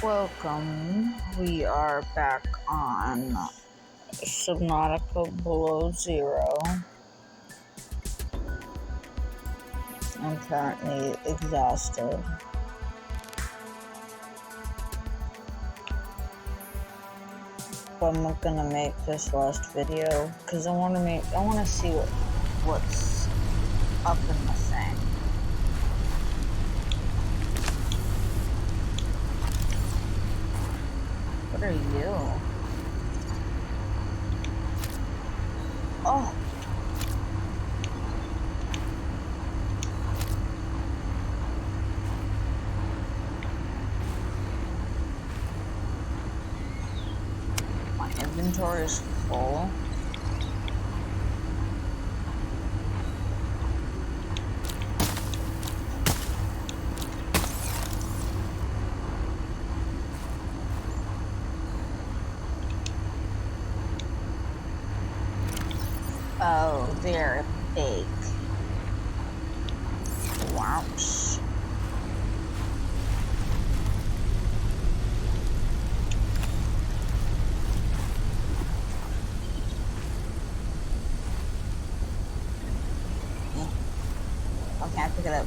Welcome. We are back on Subnautica below zero. I'm currently exhausted. But I'm gonna make this last video because I want to see what's up in the thing. What are you? Oh. My inventory is full. Oh, they're big. Whoops. Okay, I pick it up.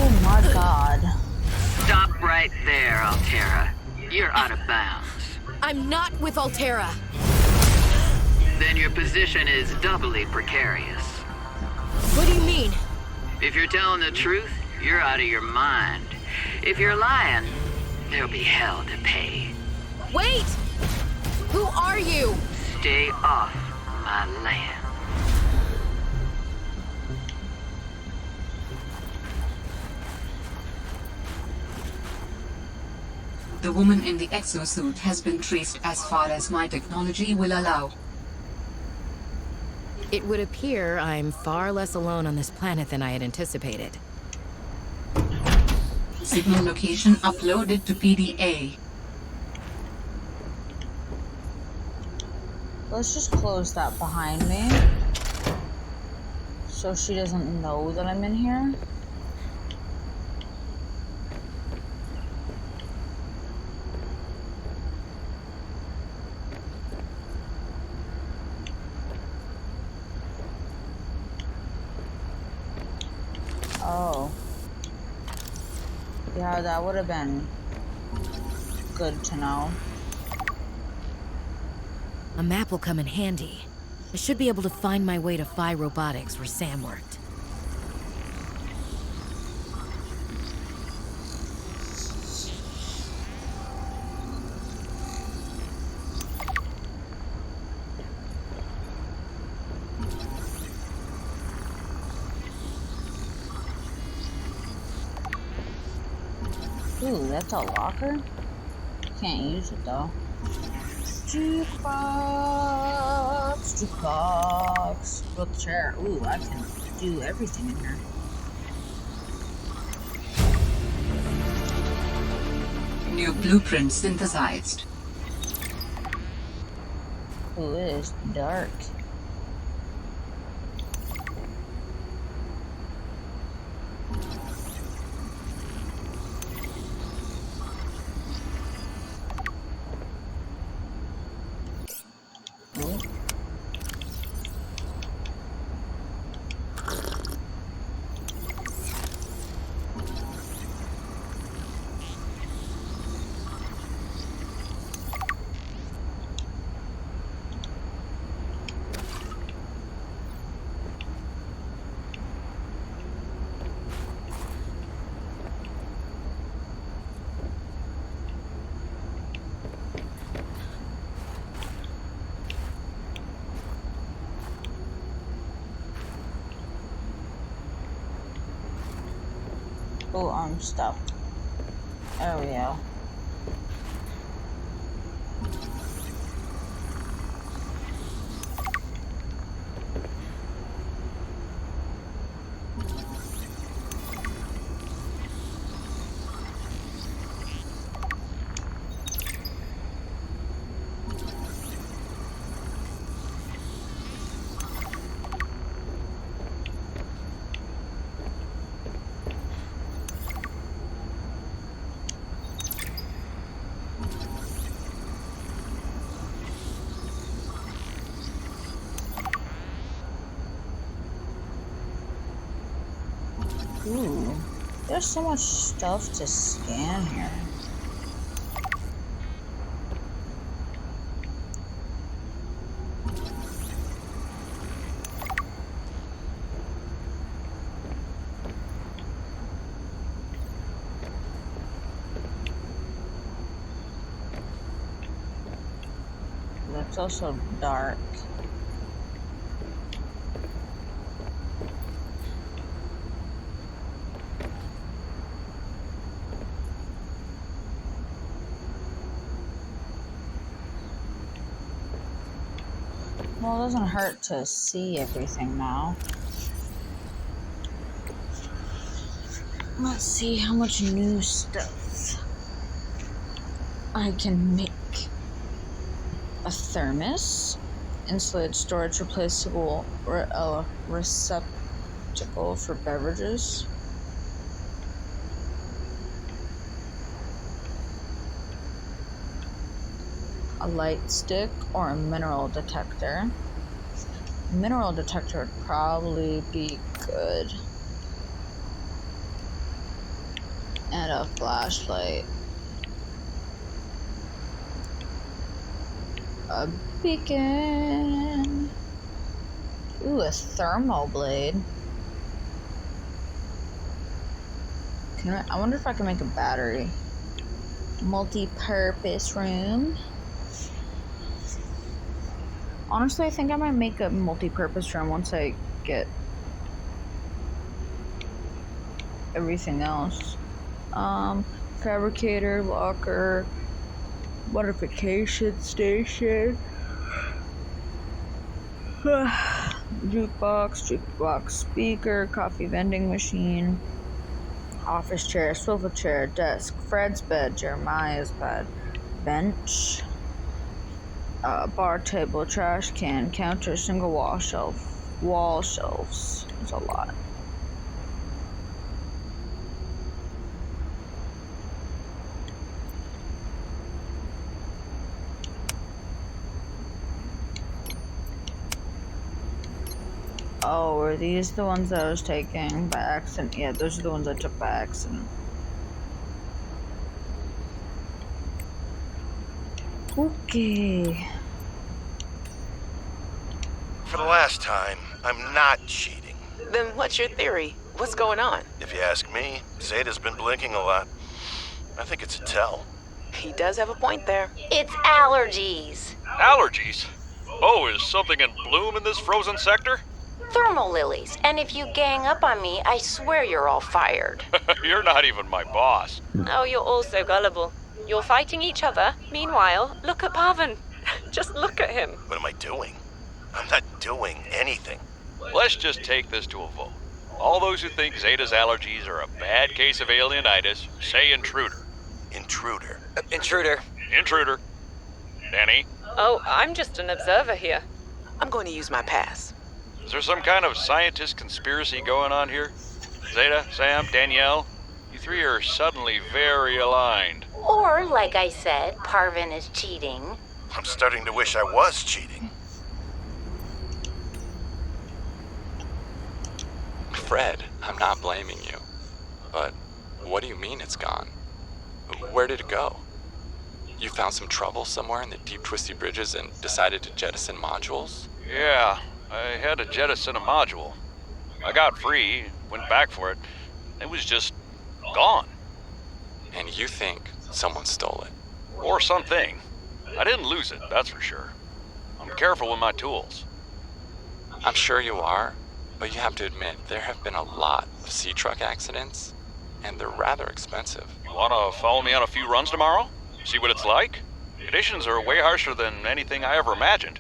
Oh my god. Stop right there, Altera. You're out of bounds. I'm not with Altera. Then your position is doubly precarious. What do you mean? If you're telling the truth, you're out of your mind. If you're lying, there'll be hell to pay. Wait! Who are you? Stay off my land. The woman in the exosuit has been traced as far as my technology will allow. It would appear I'm far less alone on this planet than I had anticipated. Signal location uploaded to PDA. Let's just close that behind me. So she doesn't know that I'm in here. Oh. Yeah, that would have been good to know. A map will come in handy. I should be able to find my way to Phi Robotics where Sam worked. Ooh, that's a locker? Can't use it though. Jukebox, jukebox. Wheelchair. Ooh, I can do everything in here. New blueprint synthesized. Ooh, it is dark. Oh, I'm stuck. There we go. Ooh, there's so much stuff to scan here. It's also dark. Well, it doesn't hurt to see everything now. Let's see how much new stuff I can make. A thermos, insulated storage, replaceable receptacle for beverages. A light stick or a mineral detector. Mineral detector would probably be good. And a flashlight. A beacon. Ooh, a thermal blade. I wonder if I can make a battery. Multi-purpose room. Honestly, I think I might make a multi-purpose room once I get everything else. Fabricator, locker, modification station, jukebox speaker, coffee vending machine, office chair, swivel chair, desk, Fred's bed, Jeremiah's bed, bench, bar table, trash can, counter, single wall shelves. It's a lot. Oh, were these the ones that I was taking by accident? Yeah, those are the ones I took by accident. Okay. For the last time, I'm not cheating. Then what's your theory? What's going on? If you ask me, Zeta's been blinking a lot. I think it's a tell. He does have a point there. It's allergies. Allergies? Oh, is something in bloom in this frozen sector? Thermal lilies. And if you gang up on me, I swear you're all fired. You're not even my boss. Oh, you're all so gullible. You're fighting each other. Meanwhile, look at Pavan. Just look at him. What am I doing? I'm not doing anything. Let's just take this to a vote. All those who think Zeta's allergies are a bad case of alienitis, say intruder. Intruder. Intruder. Intruder. Danny? Oh, I'm just an observer here. I'm going to use my pass. Is there some kind of scientist conspiracy going on here? Zeta, Sam, Danielle? You three are suddenly very aligned. Or, like I said, Parvin is cheating. I'm starting to wish I was cheating. Fred, I'm not blaming you. But what do you mean it's gone? Where did it go? You found some trouble somewhere in the deep twisty bridges and decided to jettison modules? Yeah, I had to jettison a module. I got free, went back for it. It was just gone. And you think someone stole it? Or something. I didn't lose it, that's for sure. I'm careful with my tools. I'm sure you are, but you have to admit there have been a lot of sea truck accidents. and they're rather expensive. You wanna follow me on a few runs tomorrow? See what it's like? Conditions are way harsher than anything I ever imagined.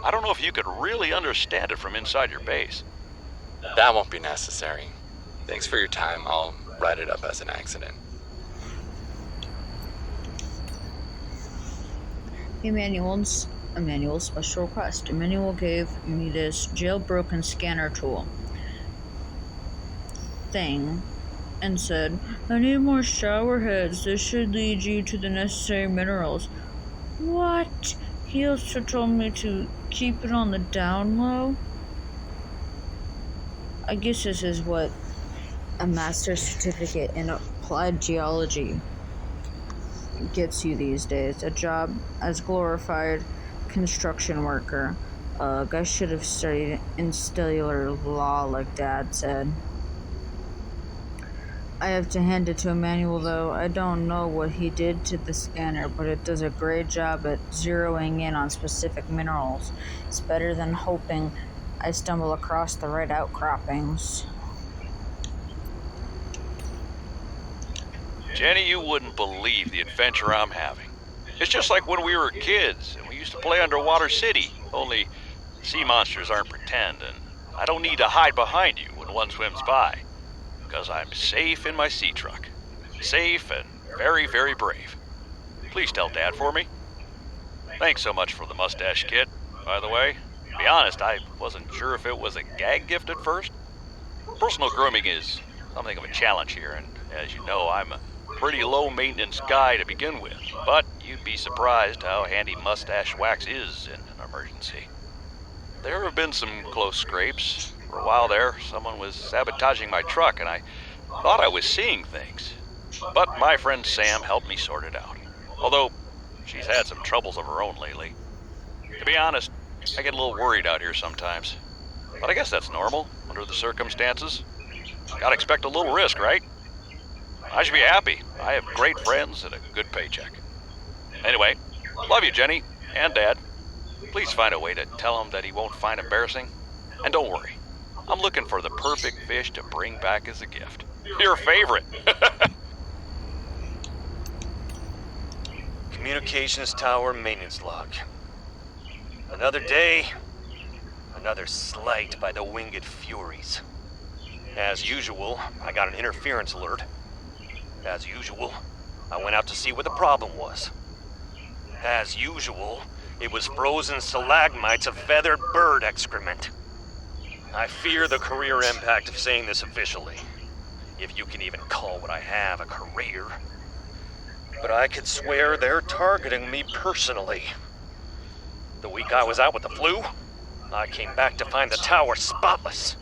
I don't know if you could really understand it from inside your base. That won't be necessary. Thanks for your time. I'll write it up as an accident. Emmanuel's special request. Emmanuel gave me this jailbroken scanner tool thing and said, I need more shower heads. This should lead you to the necessary minerals. What? He also told me to keep it on the down low. I guess this is what a master's certificate in applied geology gets you these days. A job as glorified construction worker. Guy should have studied instellar law like Dad said. I have to hand it to Emmanuel though. I don't know what he did to the scanner, but it does a great job at zeroing in on specific minerals. It's better than hoping I stumble across the right outcroppings. Jenny, you wouldn't believe the adventure I'm having. It's just like when we were kids and we used to play Underwater City, only sea monsters aren't pretend, and I don't need to hide behind you when one swims by, because I'm safe in my sea truck. Safe and very, very brave. Please tell Dad for me. Thanks so much for the mustache kit, by the way. To be honest, I wasn't sure if it was a gag gift at first. Personal grooming is something of a challenge here, and as you know, I'm a pretty low-maintenance guy to begin with, but you'd be surprised how handy mustache wax is in an emergency. There have been some close scrapes. For a while there, someone was sabotaging my truck, and I thought I was seeing things. But my friend Sam helped me sort it out, although she's had some troubles of her own lately. To be honest, I get a little worried out here sometimes, but I guess that's normal under the circumstances. Gotta expect a little risk, right? I should be happy. I have great friends and a good paycheck. Anyway, love you, Jenny, and Dad. Please find a way to tell him that he won't find embarrassing. And don't worry, I'm looking for the perfect fish to bring back as a gift. Your favorite. Communications tower maintenance log. Another day, another slight by the winged furies. As usual, I got an interference alert. As usual, I went out to see what the problem was. As usual, it was frozen stalagmites of feathered bird excrement. I fear the career impact of saying this officially, if you can even call what I have a career. But I could swear they're targeting me personally. The week I was out with the flu, I came back to find the tower spotless.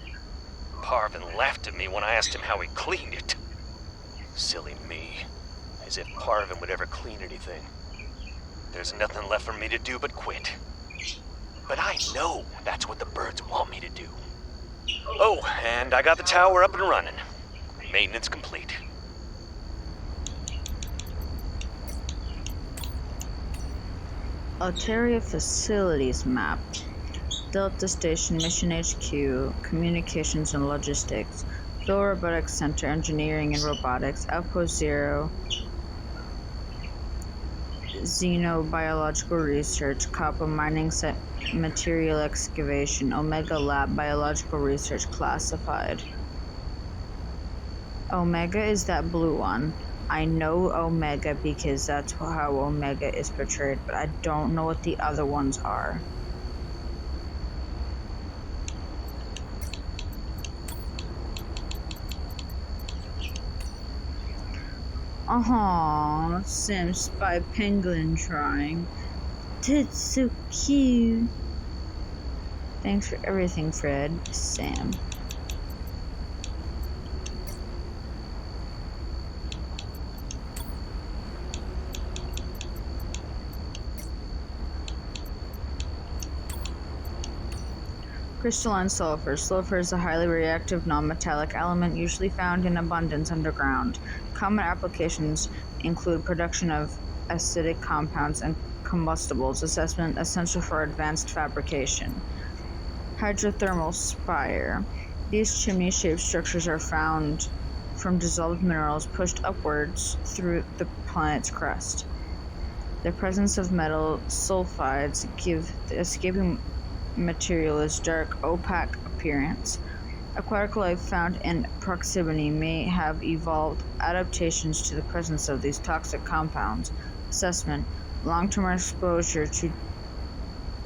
Parvin laughed at me when I asked him how he cleaned it. Silly me. As if Parvin would ever clean anything. There's nothing left for me to do but quit. But I know that's what the birds want me to do. Oh, and I got the tower up and running. Maintenance complete. Altaria facilities map. Delta Station, Mission HQ, Communications and Logistics, Phil Robotics Center, Engineering and Robotics, Outpost 0, Xenobiological Research, Copper Mining Set, Material Excavation, Omega Lab, Biological Research Classified. Omega is that blue one. I know Omega because that's how Omega is portrayed, but I don't know what the other ones are. Aww, Sam Spy Penguin trying. That's so cute. Thanks for everything, Fred. Sam. Crystalline sulfur. Sulfur is a highly reactive non-metallic element usually found in abundance underground. Common applications include production of acidic compounds and combustibles. Assessment essential for advanced fabrication. Hydrothermal spire. These chimney-shaped structures are found from dissolved minerals pushed upwards through the planet's crust. The presence of metal sulfides give the escaping material its dark, opaque appearance. Aquatic life found in proximity may have evolved adaptations to the presence of these toxic compounds. Assessment: long-term exposure to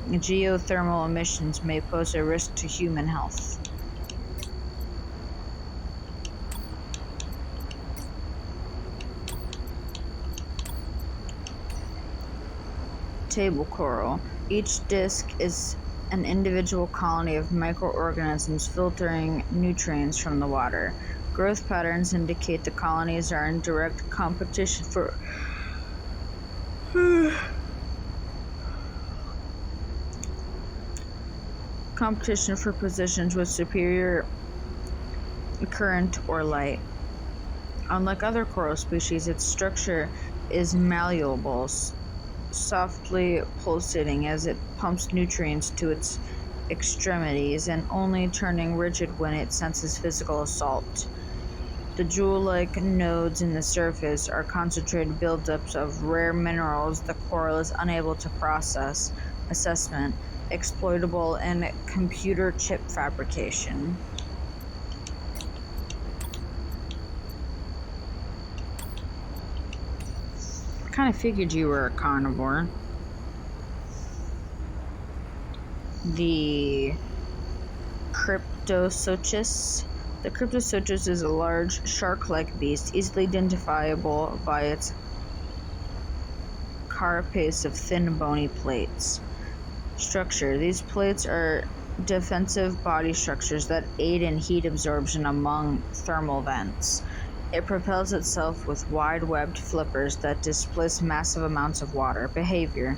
geothermal emissions may pose a risk to human health. Table coral. Each disc is an individual colony of microorganisms filtering nutrients from the water. Growth patterns indicate the colonies are in direct competition for positions with superior current or light. Unlike other coral species, its structure is malleable, softly pulsating as it pumps nutrients to its extremities and only turning rigid when it senses physical assault. The jewel-like nodes in the surface are concentrated buildups of rare minerals the coral is unable to process. Assessment: exploitable in computer chip fabrication. I kind of figured you were a carnivore. The Cryptosochus. The Cryptosochus is a large, shark-like beast, easily identifiable by its carapace of thin, bony plates. Structure. These plates are defensive body structures that aid in heat absorption among thermal vents. It propels itself with wide-webbed flippers that displace massive amounts of water. Behavior.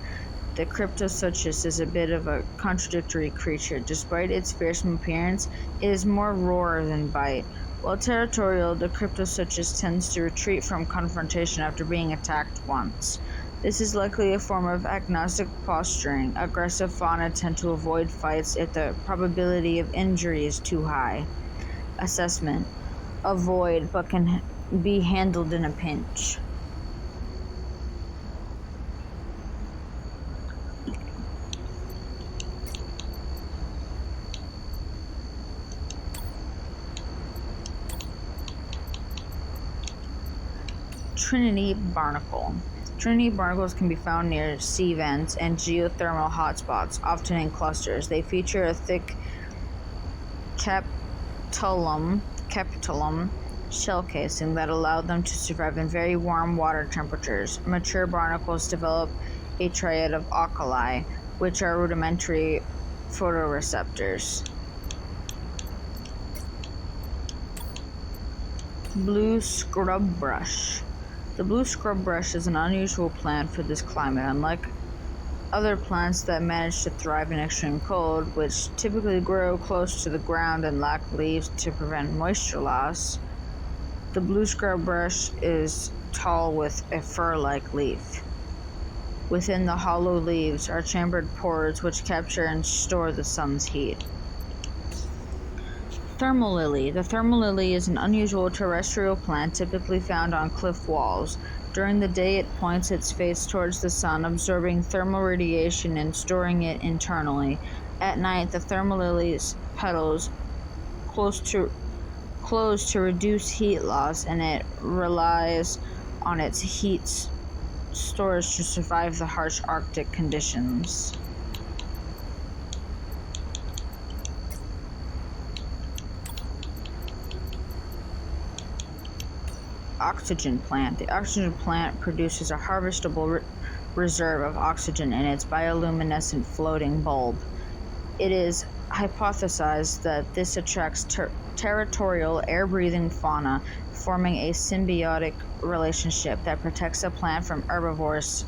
The Cryptosochus is a bit of a contradictory creature. Despite its fearsome appearance, it is more roar than bite. While territorial, the Cryptosochus tends to retreat from confrontation after being attacked once. This is likely a form of agnostic posturing. Aggressive fauna tend to avoid fights if the probability of injury is too high. Assessment: avoid, but can be handled in a pinch. Trinity barnacle. Trinity barnacles can be found near sea vents and geothermal hotspots, often in clusters. They feature a thick capitulum shell casing that allowed them to survive in very warm water temperatures. Mature barnacles develop a triad of oculi, which are rudimentary photoreceptors. Blue scrub brush. The blue scrub brush is an unusual plant for this climate. Unlike other plants that manage to thrive in extreme cold, which typically grow close to the ground and lack leaves to prevent moisture loss, the blue scrub brush is tall with a fur-like leaf. Within the hollow leaves are chambered pores which capture and store the sun's heat. Thermal lily. The thermal lily is an unusual terrestrial plant typically found on cliff walls. During the day, it points its face towards the sun, absorbing thermal radiation and storing it internally. At night, the thermal lily's petals close to reduce heat loss, and it relies on its heat storage to survive the harsh Arctic conditions. Oxygen plant. The oxygen plant produces a harvestable reserve of oxygen in its bioluminescent floating bulb. It is hypothesized that this attracts territorial air-breathing fauna, forming a symbiotic relationship that protects a plant from herbivorous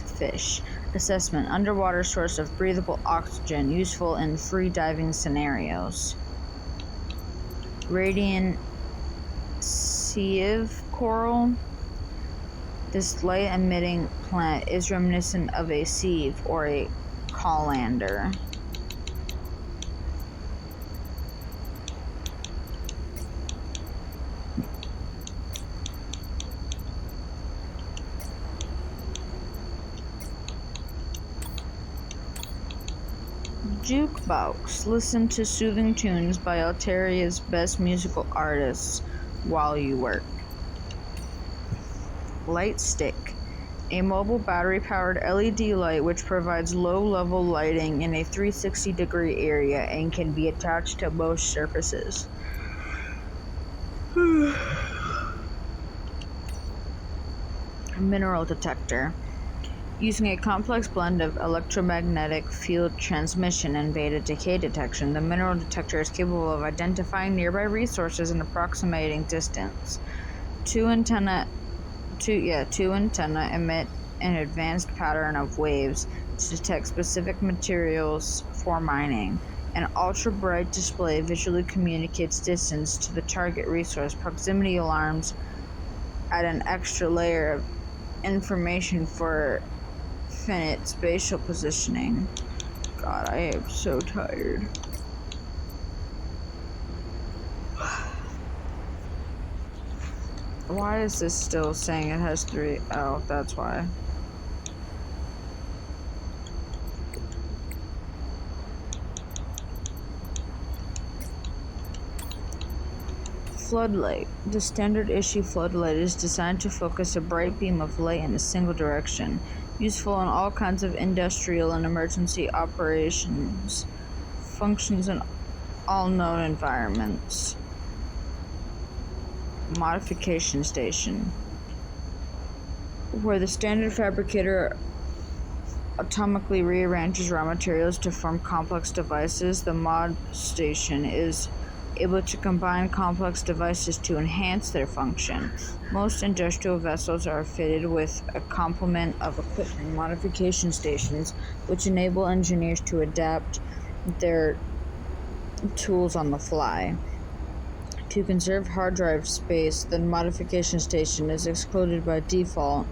fish. Assessment: underwater source of breathable oxygen, useful in free diving scenarios. Radiant sieve coral. This light-emitting plant is reminiscent of a sieve or a colander. Jukebox. Listen to soothing tunes by Altaria's best musical artists while you work. Light stick. A mobile battery-powered LED light which provides low-level lighting in a 360-degree area and can be attached to most surfaces. Mineral detector. Using a complex blend of electromagnetic field transmission and beta decay detection, the mineral detector is capable of identifying nearby resources and approximating distance. Two antenna emit an advanced pattern of waves to detect specific materials for mining. An ultra-bright display visually communicates distance to the target resource. Proximity alarms add an extra layer of information for finite spatial positioning. God, I am so tired. Why is this still saying it has 3? Oh, that's why. Floodlight. The standard issue floodlight is designed to focus a bright beam of light in a single direction, useful in all kinds of industrial and emergency operations, functions in all known environments. Modification station. Where the standard fabricator atomically rearranges raw materials to form complex devices, the mod station is able to combine complex devices to enhance their function. Most industrial vessels are fitted with a complement of equipment modification stations, which enable engineers to adapt their tools on the fly. To conserve hard drive space, the modification station is excluded by default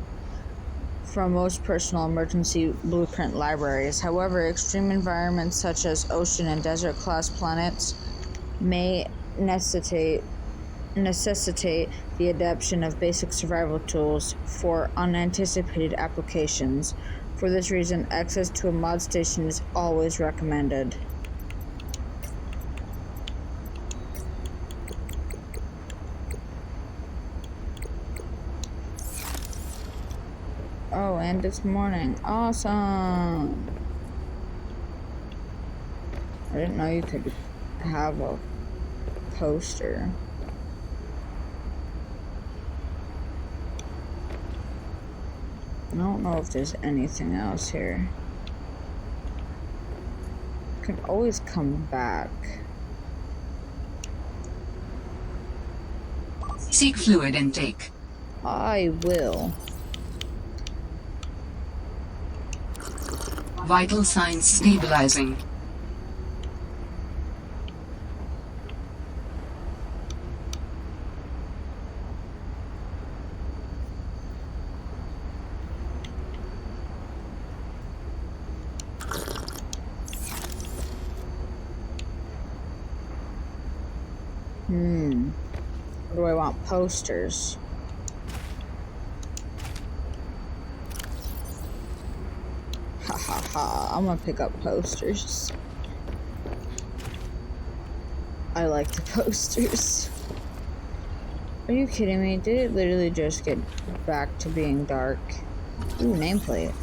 from most personal emergency blueprint libraries. However, extreme environments such as ocean and desert class planets may necessitate the adoption of basic survival tools for unanticipated applications. For this reason, access to a mod station is always recommended. Oh, and it's morning. Awesome! I didn't know you could have a poster. I don't know if there's anything else here. You can always come back. Seek fluid intake. I will. Vital signs stabilizing. Or do I want posters? Ha ha ha, I'm gonna pick up posters. I like the posters. Are you kidding me? Did it literally just get back to being dark? Ooh, nameplate.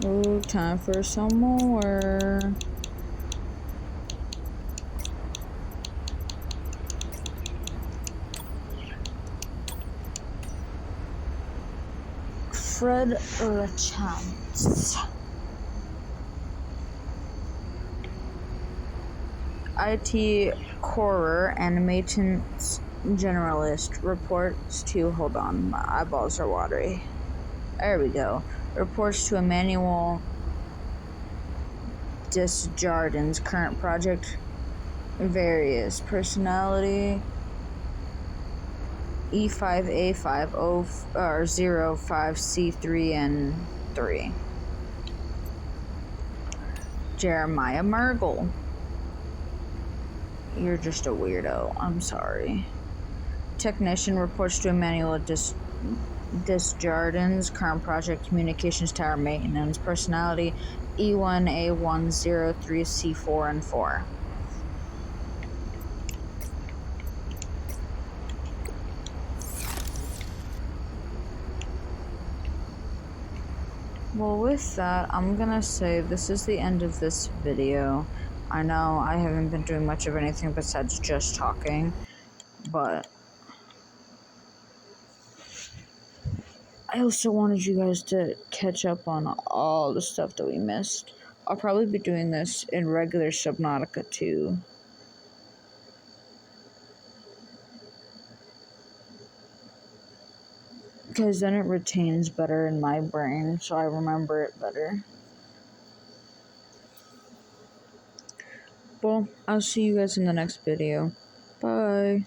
Ooh, time for some more. Fred Lachance. IT Corer and Maintenance Generalist reports to, hold on, my eyeballs are watery. There we go. Reports to Emmanuel Desjardins. Current project various. Personality E5A5005C3 and 3. Jeremiah Mergel. You're just a weirdo. I'm sorry. Technician reports to Emmanuel Desjardins, current project communications tower maintenance. Personality E1A103C4 and 4. Well, with that, I'm gonna say this is the end of this video. I know I haven't been doing much of anything besides just talking, but I also wanted you guys to catch up on all the stuff that we missed. I'll probably be doing this in regular Subnautica too. Because then it retains better in my brain, so I remember it better. Well, I'll see you guys in the next video. Bye.